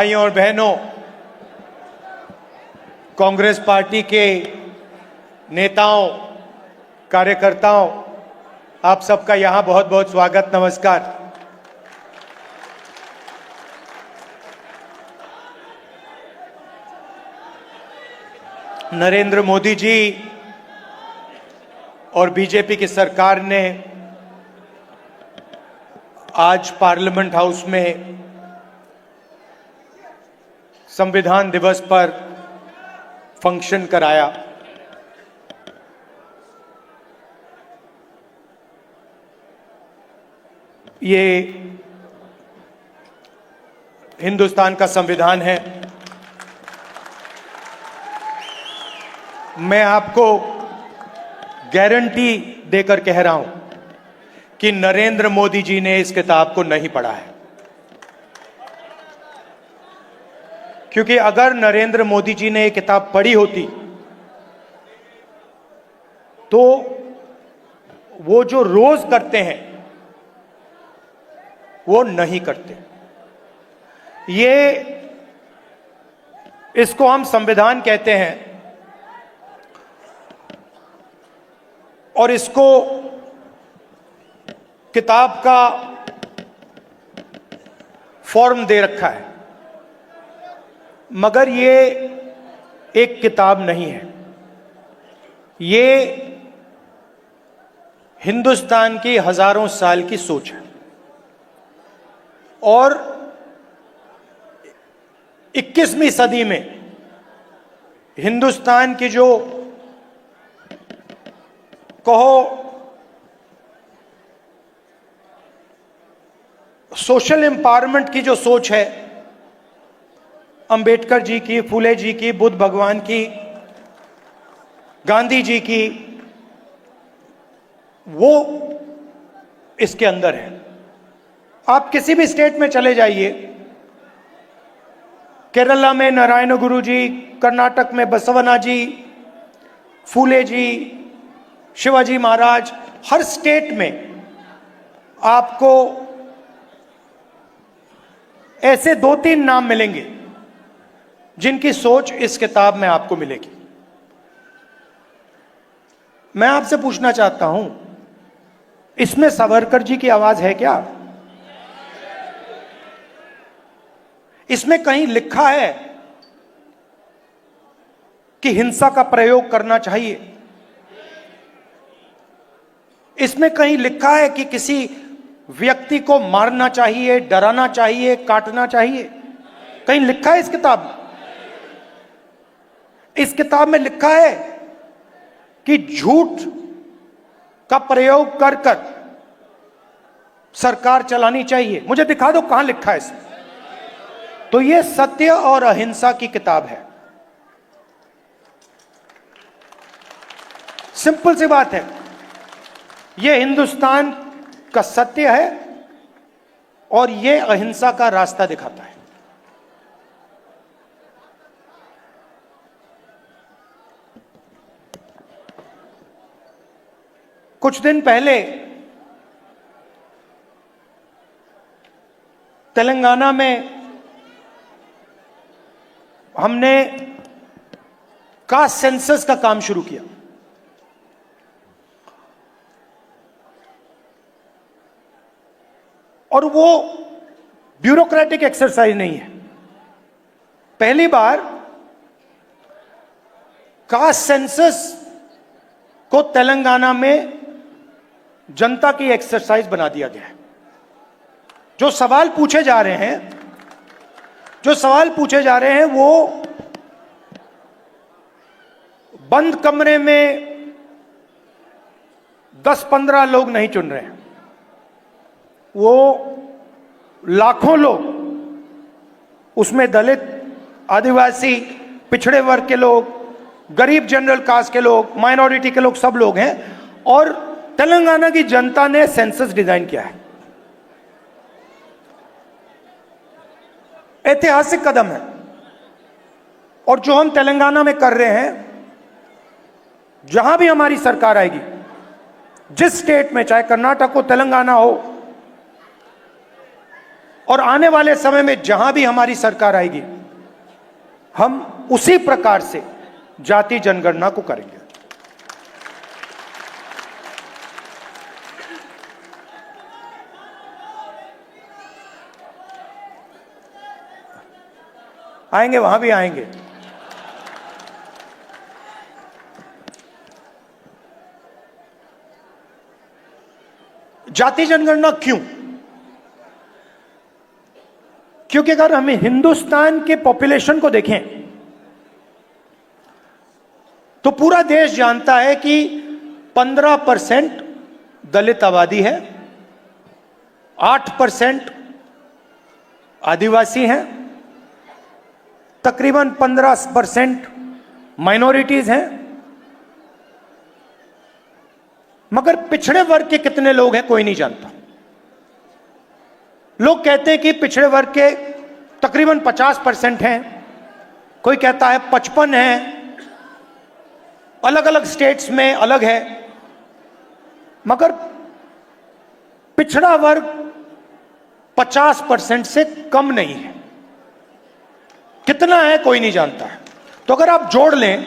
भाइयों और बहनों, कांग्रेस पार्टी के नेताओं, कार्यकर्ताओं, आप सबका यहां बहुत बहुत स्वागत, नमस्कार। नरेंद्र मोदी जी और बीजेपी की सरकार ने आज पार्लियामेंट हाउस में संविधान दिवस पर फंक्शन कराया। ये हिंदुस्तान का संविधान है। मैं आपको गारंटी देकर कह रहा हूं कि नरेंद्र मोदी जी ने इस किताब को नहीं पढ़ा है, क्योंकि अगर नरेंद्र मोदी जी ने ये किताब पढ़ी होती तो वो जो रोज करते हैं वो नहीं करते। ये इसको हम संविधान कहते हैं और इसको किताब का फॉर्म दे रखा है, मगर ये एक किताब नहीं है। ये हिंदुस्तान की हजारों साल की सोच है और 21वीं सदी में हिंदुस्तान की जो कहो सोशल एम्पावरमेंट की जो सोच है, अंबेडकर जी की, फूले जी की, बुद्ध भगवान की, गांधी जी की, वो इसके अंदर है। आप किसी भी स्टेट में चले जाइए, केरला में नारायण गुरु जी, कर्नाटक में बसवना जी, फूले जी, शिवाजी महाराज, हर स्टेट में आपको ऐसे 2-3 नाम मिलेंगे जिनकी सोच इस किताब में आपको मिलेगी। मैं आपसे पूछना चाहता हूं, इसमें सावरकर जी की आवाज है क्या? इसमें कहीं लिखा है कि हिंसा का प्रयोग करना चाहिए? इसमें कहीं लिखा है कि किसी व्यक्ति को मारना चाहिए, डराना चाहिए, काटना चाहिए? कहीं लिखा है इस किताब में? इस किताब में लिखा है कि झूठ का प्रयोग कर कर सरकार चलानी चाहिए? मुझे दिखा दो कहां लिखा है इसमें। तो यह सत्य और अहिंसा की किताब है। सिंपल सी बात है, यह हिंदुस्तान का सत्य है और यह अहिंसा का रास्ता दिखाता है। कुछ दिन पहले तेलंगाना में हमने कास्ट सेंसस का काम शुरू किया। और वो ब्यूरोक्रेटिक एक्सरसाइज नहीं है। पहली बार कास्ट सेंसस को तेलंगाना में जनता की एक्सरसाइज बना दिया गया है। जो सवाल पूछे जा रहे हैं वो बंद कमरे में 10-15 लोग नहीं चुन रहे हैं, वो लाखों लोग, उसमें दलित, आदिवासी, पिछड़े वर्ग के लोग, गरीब जनरल कास्ट के लोग, माइनॉरिटी के लोग, सब लोग हैं। और तेलंगाना की जनता ने सेंसस डिजाइन किया है। ऐतिहासिक कदम है। और जो हम तेलंगाना में कर रहे हैं, जहां भी हमारी सरकार आएगी, जिस स्टेट में, चाहे कर्नाटक हो, तेलंगाना हो, और आने वाले समय में जहां भी हमारी सरकार आएगी, हम उसी प्रकार से जाति जनगणना को करेंगे। आएंगे, वहां भी आएंगे। जाति जनगणना क्यों? क्योंकि अगर हमें हिंदुस्तान के पॉपुलेशन को देखें तो पूरा देश जानता है कि 15% दलित आबादी है, 8% आदिवासी हैं, तकरीबन 15% माइनॉरिटीज हैं। मगर पिछड़े वर्ग के कितने लोग हैं कोई नहीं जानता। लोग कहते हैं कि पिछड़े वर्ग के तकरीबन 50% हैं, कोई कहता है 55 हैं, अलग अलग स्टेट्स में अलग है। मगर पिछड़ा वर्ग 50% से कम नहीं है। कितना है कोई नहीं जानता है। तो अगर आप जोड़ लें,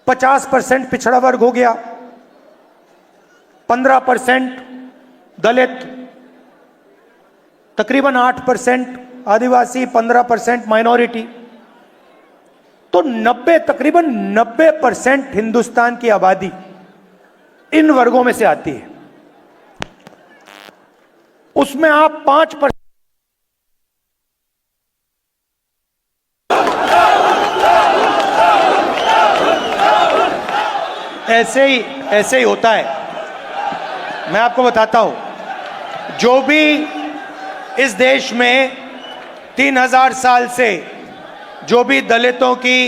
50% पिछड़ा वर्ग हो गया, 15% दलित, तकरीबन 8% आदिवासी, 15% माइनॉरिटी, तो 90 तकरीबन 90% हिंदुस्तान की आबादी इन वर्गों में से आती है। उसमें आप 5% ऐसे ही होता है। मैं आपको बताता हूं, जो भी इस देश में 3000 साल से जो भी दलितों की,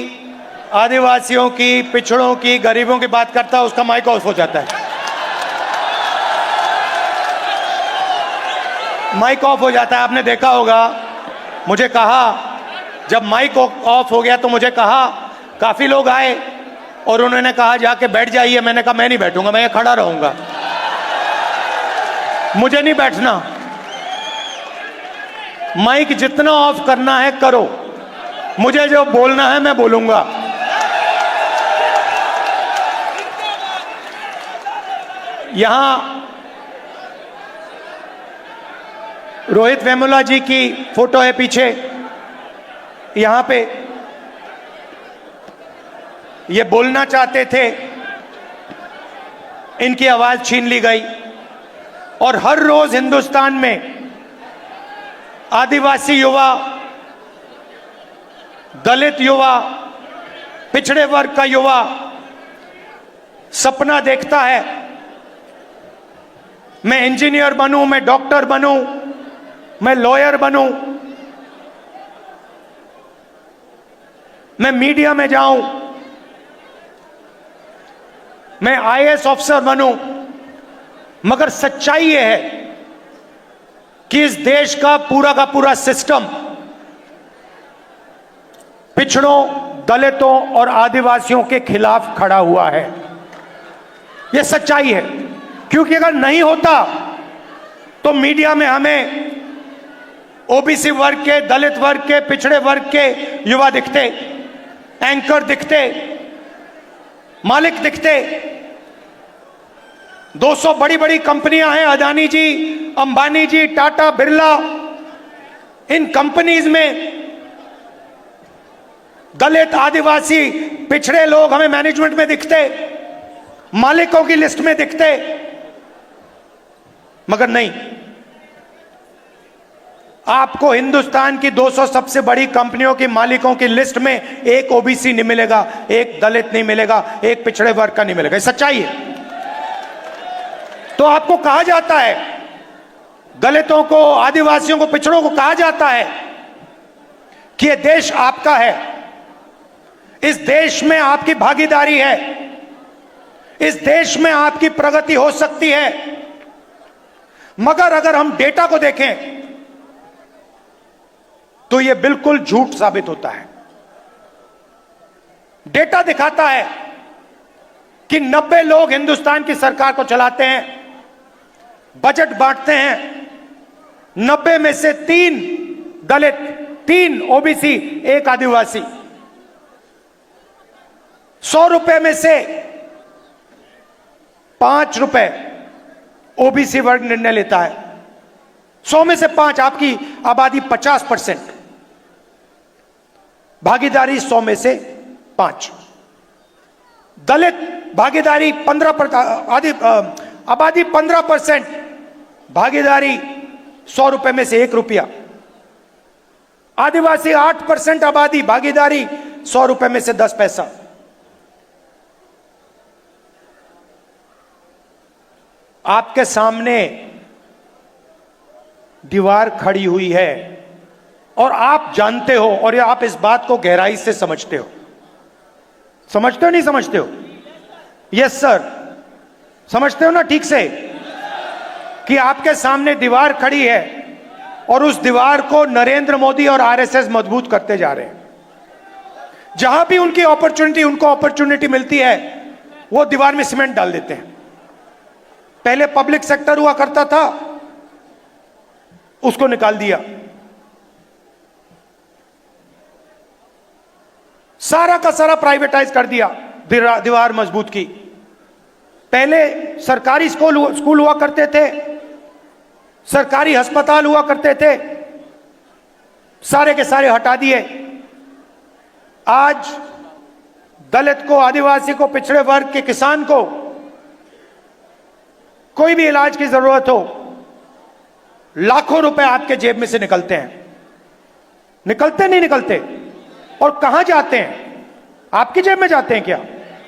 आदिवासियों की, पिछड़ों की, गरीबों की बात करता है, उसका माइक ऑफ हो जाता है। माइक ऑफ हो जाता है। आपने देखा होगा, मुझे कहा, जब माइक ऑफ हो गया तो मुझे कहा, काफी लोग आए और उन्होंने कहा जाके बैठ जाइए। मैंने कहा मैं नहीं बैठूंगा, मैं खड़ा रहूंगा, मुझे नहीं बैठना। माइक जितना ऑफ करना है करो, मुझे जो बोलना है मैं बोलूंगा। यहां रोहित वेमुला जी की फोटो है पीछे, यहां पे ये बोलना चाहते थे, इनकी आवाज छीन ली गई। और हर रोज हिंदुस्तान में आदिवासी युवा, दलित युवा, पिछड़े वर्ग का युवा सपना देखता है, मैं इंजीनियर बनूं, मैं डॉक्टर बनूं, मैं लॉयर बनूं, मैं मीडिया में जाऊं, मैं आईएएस ऑफिसर बनूं। मगर सच्चाई यह है कि इस देश का पूरा सिस्टम पिछड़ों, दलितों और आदिवासियों के खिलाफ खड़ा हुआ है। यह सच्चाई है। क्योंकि अगर नहीं होता तो मीडिया में हमें ओबीसी वर्ग के, दलित वर्ग के, पिछड़े वर्ग के युवा दिखते, एंकर दिखते, मालिक दिखते। 200 बड़ी बड़ी कंपनियां हैं, अदानी जी, अंबानी जी, टाटा, बिरला। इन कंपनीज में दलित, आदिवासी, पिछड़े लोग हमें मैनेजमेंट में दिखते, मालिकों की लिस्ट में दिखते। मगर नहीं, आपको हिंदुस्तान की 200 सबसे बड़ी कंपनियों की मालिकों की लिस्ट में एक ओबीसी नहीं मिलेगा, एक दलित नहीं मिलेगा, एक पिछड़े वर्ग का नहीं मिलेगा। सच्चाई है। तो आपको कहा जाता है, दलितों को, आदिवासियों को, पिछड़ों को कहा जाता है कि यह देश आपका है, इस देश में आपकी भागीदारी है, इस देश में आपकी प्रगति हो सकती है। मगर अगर हम डेटा को देखें तो यह बिल्कुल झूठ साबित होता है। डेटा दिखाता है कि 90 लोग हिंदुस्तान की सरकार को चलाते हैं, बजट बांटते हैं, 90 में से 3 दलित, 3 ओबीसी, 1 आदिवासी। 100 रुपए में से 5 रुपए ओबीसी वर्ग निर्णय लेता है। 100 में से 5, आपकी आबादी 50%, भागीदारी 100 में से 5। दलित भागीदारी 15%, आबादी 15%, भागीदारी 100 रुपए में से 1 रुपया। आदिवासी 8% आबादी, भागीदारी 100 रुपए में से 10 पैसा। आपके सामने दीवार खड़ी हुई है और आप जानते हो, और आप इस बात को गहराई से समझते हो। समझते हो नहीं समझते हो? यस सर, समझते हो ना ठीक से कि आपके सामने दीवार खड़ी है और उस दीवार को नरेंद्र मोदी और आरएसएस मजबूत करते जा रहे हैं। जहां भी उनको अपॉर्चुनिटी मिलती है, वो दीवार में सीमेंट डाल देते हैं। पहले पब्लिक सेक्टर हुआ करता था, उसको निकाल दिया। सारा का सारा प्राइवेटाइज कर दिया, दीवार मजबूत की। पहले सरकारी स्कूल हुआ करते थे, सरकारी अस्पताल हुआ करते थे, सारे के सारे हटा दिए। आज दलित को, आदिवासी को, पिछड़े वर्ग के किसान को कोई भी इलाज की जरूरत हो, लाखों रुपए आपके जेब में से निकलते हैं। निकलते नहीं निकलते? और कहां जाते हैं? आपकी जेब में जाते हैं क्या?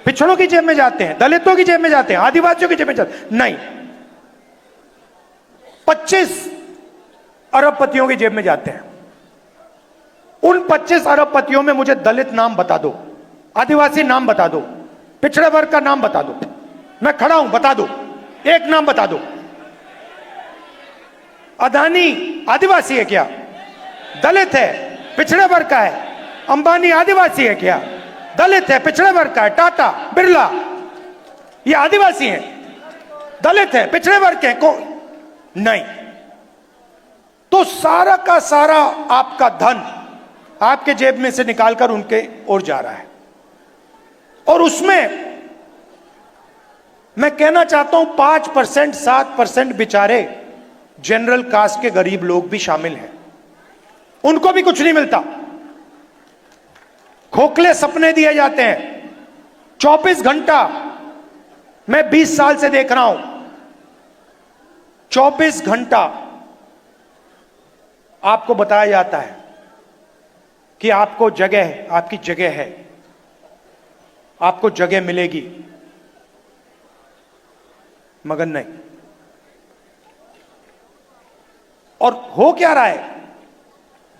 पिछड़ों की जेब में जाते हैं? दलितों की जेब में जाते हैं? आदिवासियों की जेब में जाते हैं? नहीं, 25 अरबपतियों की जेब में जाते हैं। उन 25 अरबपतियों में मुझे दलित नाम बता दो, आदिवासी नाम बता दो, पिछड़े वर्ग का नाम बता दो। मैं खड़ा हूं, बता दो, एक नाम बता दो। अदानी आदिवासी है क्या? दलित है, पिछड़े वर्ग का है। अंबानी आदिवासी है क्या? दलित है, पिछड़े वर्ग का है। टाटा, बिरला, ये आदिवासी हैं, दलित है, पिछड़े वर्ग के हैं? नहीं। तो सारा का सारा आपका धन आपके जेब में से निकालकर उनके ओर जा रहा है। और उसमें मैं कहना चाहता हूं 5%, 7% बेचारे जनरल कास्ट के गरीब लोग भी शामिल हैं। उनको भी कुछ नहीं मिलता, खोखले सपने दिए जाते हैं। 24 घंटा मैं 20 साल से देख रहा हूं, 24 घंटा आपको बताया जाता है कि आपको जगह, आपकी जगह है, आपको जगह मिलेगी, मगर नहीं। और हो क्या रहा है?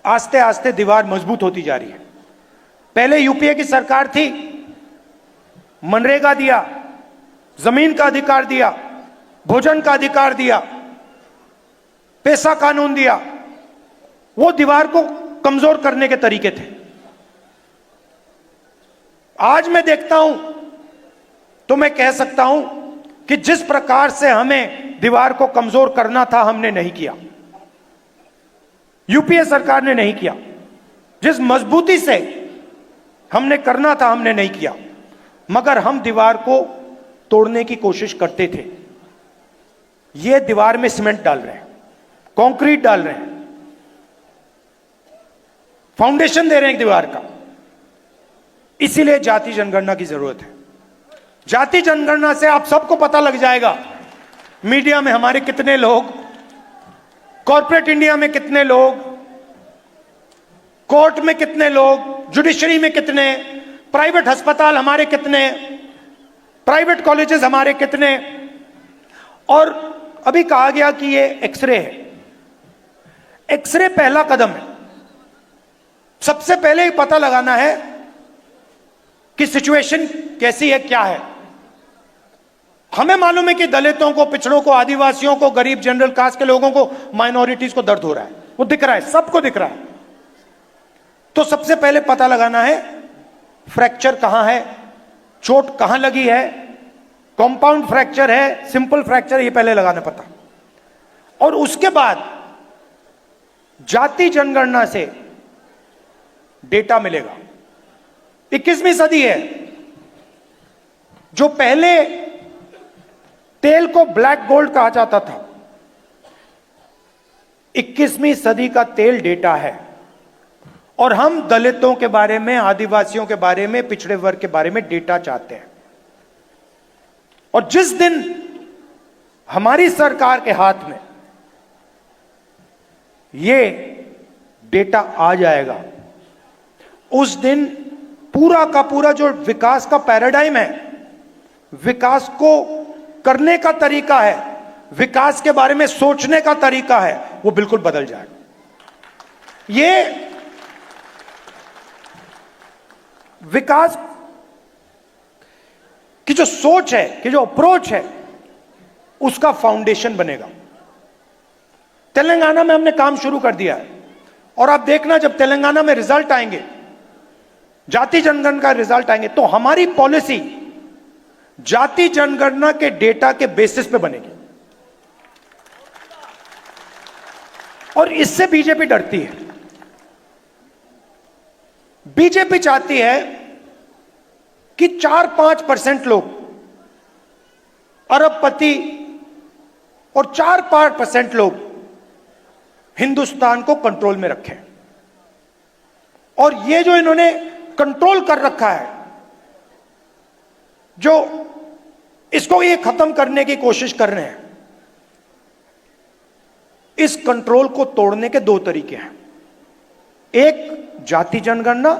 आस्ते आस्ते दीवार मजबूत होती जा रही है। पहले यूपीए की सरकार थी, मनरेगा दिया, जमीन का अधिकार दिया, भोजन का अधिकार दिया, पैसा कानून दिया। वो दीवार को कमजोर करने के तरीके थे। आज मैं देखता हूं तो मैं कह सकता हूं कि जिस प्रकार से हमें दीवार को कमजोर करना था, हमने नहीं किया। यूपीए सरकार ने नहीं किया। जिस मजबूती से हमने करना था, हमने नहीं किया। मगर हम दीवार को तोड़ने की कोशिश करते थे। ये दीवार में सीमेंट डाल रहे हैं, कंक्रीट डाल रहे हैं, फाउंडेशन दे रहे हैं दीवार का। इसीलिए जाति जनगणना की जरूरत है। जाति जनगणना से आप सबको पता लग जाएगा, मीडिया में हमारे कितने लोग, कॉर्पोरेट इंडिया में कितने लोग, कोर्ट में कितने लोग, जुडिशरी में कितने, प्राइवेट अस्पताल हमारे कितने, प्राइवेट कॉलेजेस हमारे कितने। और अभी कहा गया कि ये एक्सरे है। एक्सरे पहला कदम है। सबसे पहले ही पता लगाना है कि सिचुएशन कैसी है, क्या है। हमें मालूम है कि दलितों को, पिछड़ों को, आदिवासियों को, गरीब जनरल कास्ट के लोगों को, माइनॉरिटीज को दर्द हो रहा है, वो दिख रहा है, सबको दिख रहा है। तो सबसे पहले पता लगाना है फ्रैक्चर कहां है, चोट कहां लगी है, कंपाउंड फ्रैक्चर है, सिंपल फ्रैक्चर, ये पहले लगाना पता। और उसके बाद जाति जनगणना से डेटा मिलेगा। 21वीं सदी है। जो पहले तेल को ब्लैक गोल्ड कहा जाता था, 21वीं सदी का तेल डेटा है। और हम दलितों के बारे में, आदिवासियों के बारे में, पिछड़े वर्ग के बारे में डेटा चाहते हैं। और जिस दिन हमारी सरकार के हाथ में ये डेटा आ जाएगा, उस दिन पूरा का पूरा जो विकास का पैराडाइम है, विकास को करने का तरीका है, विकास के बारे में सोचने का तरीका है, वो बिल्कुल बदल जाएगा। ये विकास की जो सोच है, कि जो अप्रोच है, उसका फाउंडेशन बनेगा। तेलंगाना में हमने काम शुरू कर दिया है और आप देखना जब तेलंगाना में रिजल्ट आएंगे, जाति जनगणना का रिजल्ट आएंगे, तो हमारी पॉलिसी जाति जनगणना के डेटा के बेसिस पे बनेगी। और इससे बीजेपी डरती है। बीजेपी चाहती है कि 4-5% लोग अरबपति और 4-5% लोग हिंदुस्तान को कंट्रोल में रखें। और ये जो इन्होंने कंट्रोल कर रखा है, जो इसको ये खत्म करने की कोशिश कर रहे हैं, इस कंट्रोल को तोड़ने के दो तरीके हैं। एक जाति जनगणना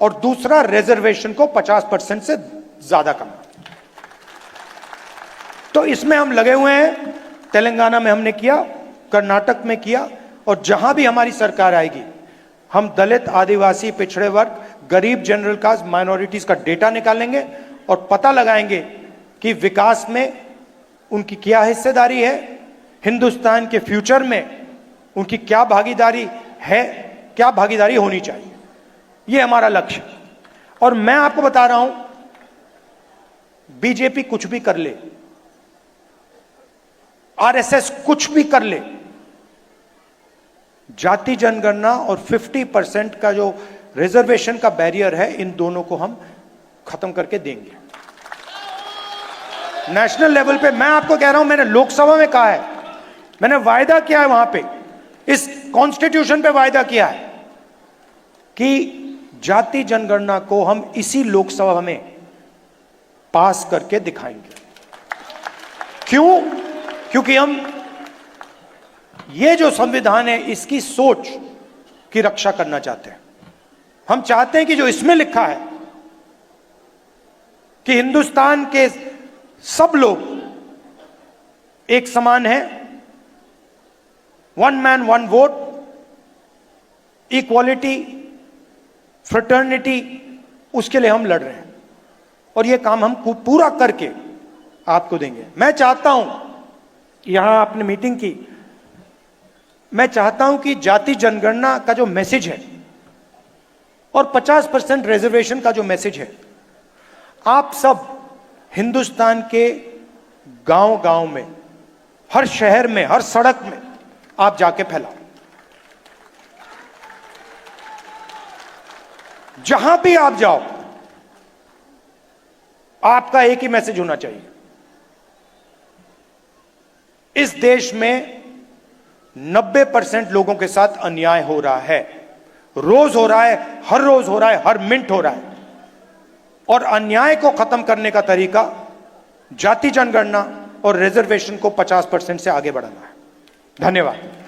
और दूसरा रिजर्वेशन को 50% से ज्यादा करना। तो इसमें हम लगे हुए हैं। तेलंगाना में हमने किया, कर्नाटक में किया, और जहां भी हमारी सरकार आएगी, हम दलित, आदिवासी, पिछड़े वर्ग, गरीब, जनरल कास्ट, माइनॉरिटीज का डेटा निकालेंगे और पता लगाएंगे कि विकास में उनकी क्या हिस्सेदारी है, हिंदुस्तान के फ्यूचर में उनकी क्या भागीदारी है, क्या भागीदारी होनी चाहिए। यह हमारा लक्ष्य। और मैं आपको बता रहा हूं, बीजेपी कुछ भी कर ले, आरएसएस कुछ भी कर ले, जाति जनगणना और 50% का जो रिजर्वेशन का बैरियर है, इन दोनों को हम खत्म करके देंगे नेशनल लेवल पे। मैं आपको कह रहा हूं, मैंने लोकसभा में कहा है, मैंने वायदा किया है, वहां पे इस कॉन्स्टिट्यूशन पे वायदा किया है कि जाति जनगणना को हम इसी लोकसभा में पास करके दिखाएंगे। क्यों? क्योंकि हम ये जो संविधान है, इसकी सोच की रक्षा करना चाहते हैं। हम चाहते हैं कि जो इसमें लिखा है कि हिंदुस्तान के सब लोग एक समान हैं, one man one vote, equality, fraternity, उसके लिए हम लड़ रहे हैं। और ये काम हम पूरा करके आपको देंगे। मैं चाहता हूं, यहां आपने मीटिंग की, मैं चाहता हूं कि जाति जनगणना का जो मैसेज है और 50% रिजर्वेशन का जो मैसेज है, आप सब हिंदुस्तान के गांव-गांव में, हर शहर में, हर सड़क में आप जाके फैलाओ। जहां भी आप जाओ, आपका एक ही मैसेज होना चाहिए, इस देश में 90% लोगों के साथ अन्याय हो रहा है, रोज हो रहा है, हर रोज हो रहा है, हर मिनट हो रहा है। और अन्याय को खत्म करने का तरीका जाति जनगणना और रिजर्वेशन को 50% से आगे बढ़ाना है। धन्यवाद।